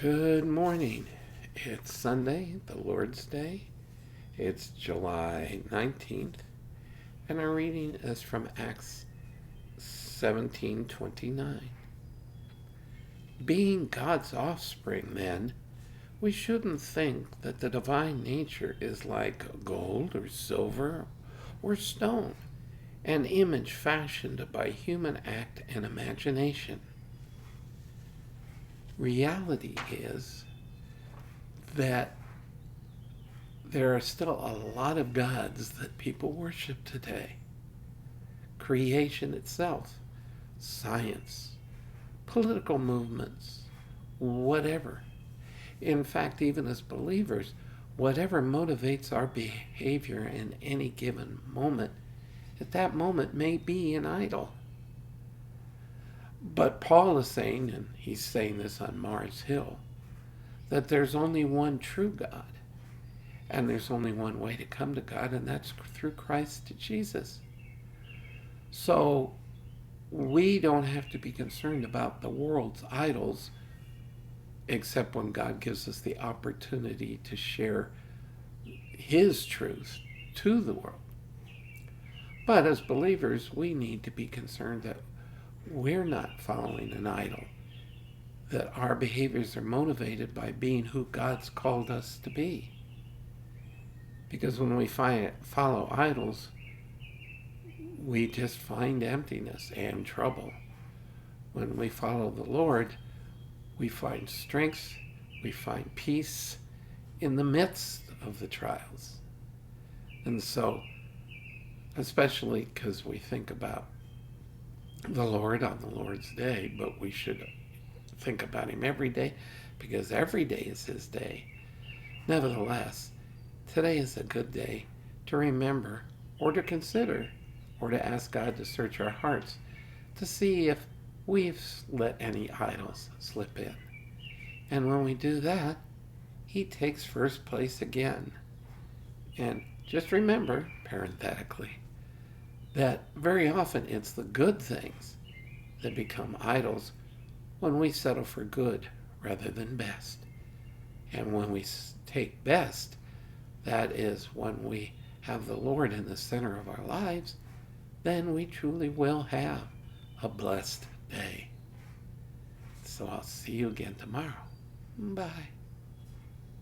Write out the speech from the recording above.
Good morning. It's Sunday, the Lord's Day. It's July 19th, and our reading is from Acts 17:29. Being God's offspring, then, we shouldn't think that the divine nature is like gold or silver or stone, an image fashioned by human act and imagination. Reality is that there are still a lot of gods that people worship today. Creation itself, science, political movements, whatever. In fact, even as believers, whatever motivates our behavior in any given moment, at that moment may be an idol. But Paul is saying, and he's saying this on Mars Hill, that there's only one true God. And there's only one way to come to God, and that's through Christ Jesus. So we don't have to be concerned about the world's idols, except when God gives us the opportunity to share His truth to the world. But as believers, we need to be concerned that we're not following an idol, that our behaviors are motivated by being who God's called us to be. Because when we follow idols, we just find emptiness and trouble. When we follow the Lord, we find strength, we find peace in the midst of the trials. And so, especially because we think about the Lord on the Lord's Day, but we should think about Him every day, because every day is His day. Nevertheless, today is a good day to remember, or to consider, or to ask God to search our hearts to see if we've let any idols slip in. And when we do that, He takes first place again. And just remember, parenthetically, that very often it's the good things that become idols when we settle for good rather than best. And when we take best, that is when we have the Lord in the center of our lives, then we truly will have a blessed day. So I'll see you again tomorrow. Bye.